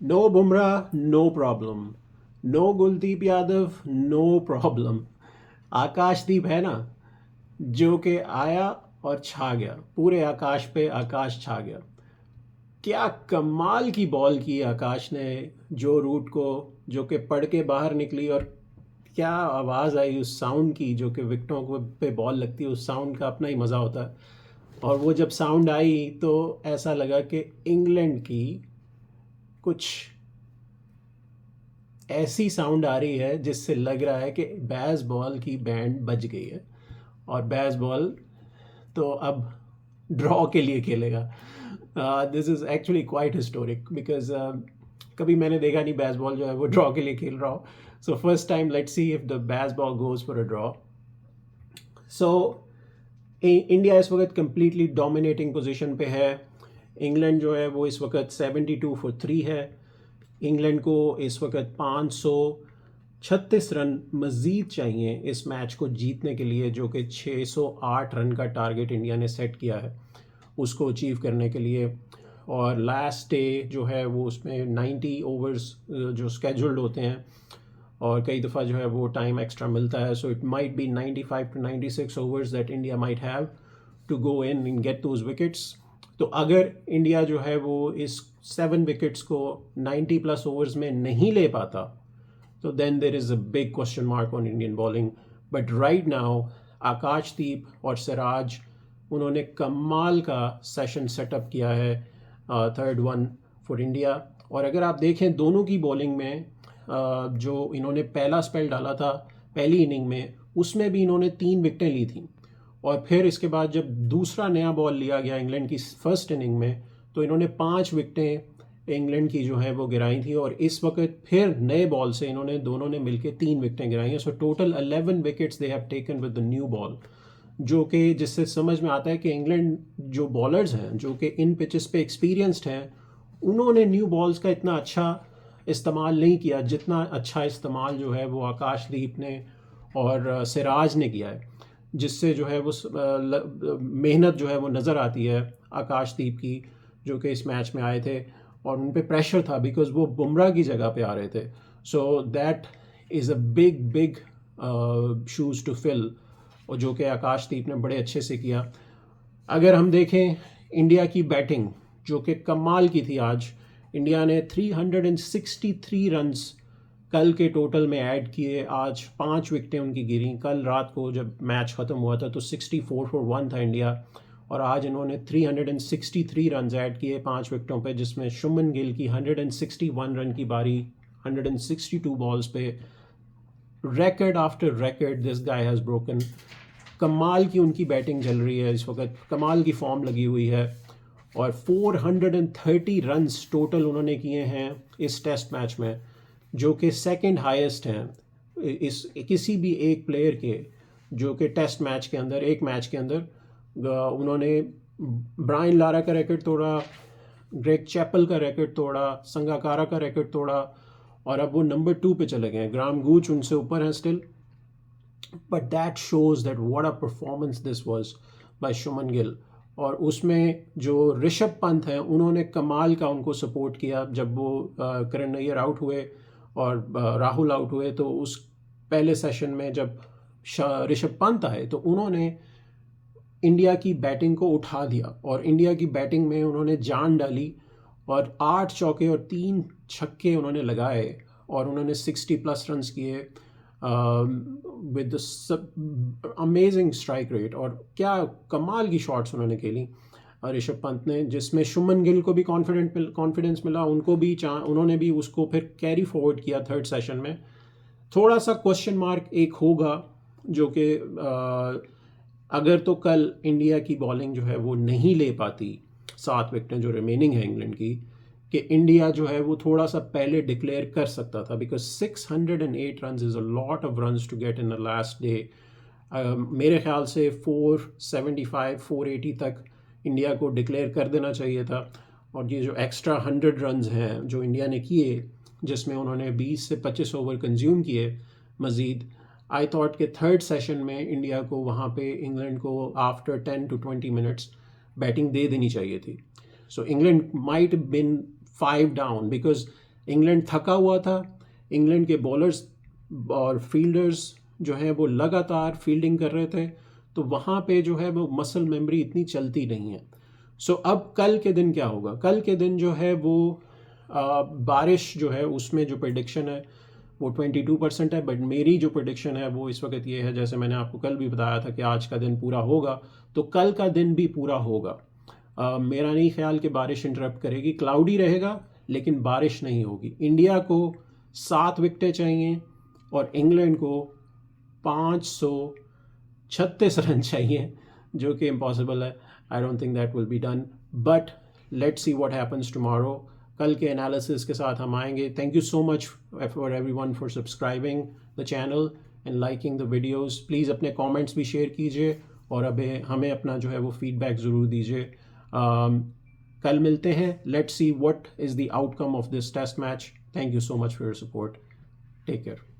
No Bumrah, no problem. No Kuldeep Yadav, no problem. Akashdeep है ना, जो कि आया और छा गया, पूरे आकाश पे आकाश छा गया। क्या कमाल की बॉल की आकाश ने, जो रूट को, जो कि पढ़ के बाहर निकली। और क्या आवाज़ आई उस साउंड की, जो कि विकेटों को पे बॉल लगती है, उस साउंड का अपना ही मज़ा होता है। और वो जब साउंड आई तो ऐसा लगा कि इंग्लैंड की कुछ ऐसी साउंड आ रही है जिससे लग रहा है कि बैस बॉल की बैंड बज गई है। और बैस बॉल तो अब ड्रॉ के लिए खेलेगा। This is actually quite historic because कभी मैंने देखा नहीं बैस बॉल जो है वो ड्रॉ के लिए खेल रहा हो। So first time let's see if the bazball goes for a draw. So India इस वक्त कंप्लीटली डोमिनेटिंग पोजीशन पे है। इंग्लैंड जो है वो इस वक्त 72 फॉर 3 है। इंग्लैंड को इस वक्त 536 रन मज़ीद चाहिए इस मैच को जीतने के लिए, जो कि 608 रन का टारगेट इंडिया ने सेट किया है उसको अचीव करने के लिए। और लास्ट डे जो है वो उसमें 90 ओवर्स जो स्केड्यूल्ड होते हैं, और कई दफ़ा जो है वो टाइम एक्स्ट्रा मिलता है। So it might be 95 to 96 overs that India might have to go in and get those wickets. तो अगर इंडिया जो है वो इस 7 विकेट्स को 90+ ओवर्स में नहीं ले पाता, तो then there is a big question mark on Indian bowling. But right now Akashdeep और सिराज, उन्होंने कमाल का सेशन सेटअप किया है, थर्ड वन फॉर इंडिया। और अगर आप देखें दोनों की बॉलिंग में, जो इन्होंने पहला स्पेल डाला था पहली इनिंग में, उसमें भी इन्होंने 3 विकेटें ली थी। और फिर इसके बाद जब दूसरा नया बॉल लिया गया इंग्लैंड की फर्स्ट इनिंग में, तो इन्होंने 5 विकेटें इंग्लैंड की जो है वो गिराई थी। और इस वक्त फिर नए बॉल से इन्होंने दोनों ने मिलकर 3 विकेटें गिराई हैं। So total 11 wickets they have taken with the new ball, जो कि जिससे समझ में आता है कि इंग्लैंड जो बॉलर्स हैं, जो कि इन पिचेस पे एक्सपीरियंस्ड हैं, उन्होंने न्यू बॉल्स का इतना अच्छा इस्तेमाल नहीं किया जितना अच्छा इस्तेमाल जो है वो आकाशदीप ने और सिराज ने किया है। जिससे जो है वो मेहनत जो है वो नज़र आती है आकाशदीप की, जो कि इस मैच में आए थे। और उन पे प्रेशर था बिकॉज वो बुमराह की जगह पे आ रहे थे। So that is a big big shoes to fill, और जो कि आकाशदीप ने बड़े अच्छे से किया। अगर हम देखें इंडिया की बैटिंग, जो कि कमाल की थी आज, इंडिया ने 363 रन्स कल के टोटल में ऐड किए। आज 5 विकेटें उनकी गिरी। कल रात को जब मैच ख़त्म हुआ था तो 64 फॉर 1 था इंडिया, और आज इन्होंने 363 रन ऐड किए 5 विकेटों पे, जिसमें शुमन गिल की 161 रन की बारी 162 बॉल्स पे। record after record this guy has broken। कमाल की उनकी बैटिंग चल रही है इस वक्त, कमाल की फॉर्म लगी हुई है। और 430 रन्स टोटल उन्होंने किए हैं इस टेस्ट मैच में, जो कि सेकंड हाईएस्ट हैं इस किसी भी एक प्लेयर के, जो कि टेस्ट मैच के अंदर, एक मैच के अंदर उन्होंने ब्रायन लारा का रिकॉर्ड तोड़ा, ग्रेग चैपल का रिकॉर्ड तोड़ा, संगाकारा का रिकॉर्ड तोड़ा, और अब वो नंबर 2 पे चले गए हैं। ग्राम गूच उनसे ऊपर हैं still. But that shows that what a performance this was by शुमन Gill. और उसमें जो ऋषभ पंत हैं, उन्होंने कमाल का उनको सपोर्ट किया जब वो करण नैयर आउट हुए और राहुल आउट हुए। तो उस पहले सेशन में जब ऋषभ पंत आए तो उन्होंने इंडिया की बैटिंग को उठा दिया, और इंडिया की बैटिंग में उन्होंने जान डाली। और 8 चौके और 3 छक्के उन्होंने लगाए, और उन्होंने 60+ रन किए विद अमेजिंग स्ट्राइक रेट। और क्या कमाल की शॉट्स उन्होंने खेली ऋषभ पंत ने, जिसमें शुमन गिल को भी कॉन्फिडेंस मिला। उनको भी उन्होंने भी उसको फिर कैरी फॉरवर्ड किया थर्ड सेशन में। थोड़ा सा क्वेश्चन मार्क एक होगा, जो कि अगर तो कल इंडिया की बॉलिंग जो है वो नहीं ले पाती 7 विकेटें जो रिमेनिंग है इंग्लैंड की, कि इंडिया जो है वो थोड़ा सा पहले डिक्लेयर कर सकता था। Because 608 run is a lot of run to get in the last day. मेरे ख्याल से 475 480 तक इंडिया को डिक्लेयर कर देना चाहिए था। और ये जो एक्स्ट्रा 100 रन हैं जो इंडिया ने किए, जिसमें उन्होंने 20 से 25 ओवर कंज्यूम किए मज़ीद, आई थॉट कि थर्ड सेशन में इंडिया को वहाँ पे इंग्लैंड को आफ्टर 10 to 20 मिनट्स बैटिंग दे देनी चाहिए थी। So England might been 5 down, because England थका हुआ था, इंग्लैंड के बॉलर्स और फील्डर्स जो हैं वो लगातार फील्डिंग कर रहे थे, तो वहाँ पे जो है वो मसल मेमोरी इतनी चलती नहीं है। सो अब कल के दिन क्या होगा, कल के दिन जो है वो बारिश जो है उसमें जो प्रेडिक्शन है वो 22% है, बट मेरी जो प्रेडिक्शन है वो इस वक्त ये है, जैसे मैंने आपको कल भी बताया था कि आज का दिन पूरा होगा, तो कल का दिन भी पूरा होगा। मेरा नहीं ख्याल कि बारिश इंटरप्ट करेगी, क्लाउडी रहेगा लेकिन बारिश नहीं होगी। इंडिया को 7 विकेटें चाहिए और इंग्लैंड को 536 रन चाहिए, जो कि इम्पॉसिबल है। I don't think that will be done, but let's see what happens tomorrow. कल के एनालिसिस के साथ हम आएंगे। Thank you so much for everyone for subscribing the channel and liking the videos. Please अपने कमेंट्स भी share कीजिए और हमें अपना जो है वो फीडबैक ज़रूर दीजिए। कल मिलते हैं। Let's see what is the outcome of this test match. Thank you so much for your support. Take care.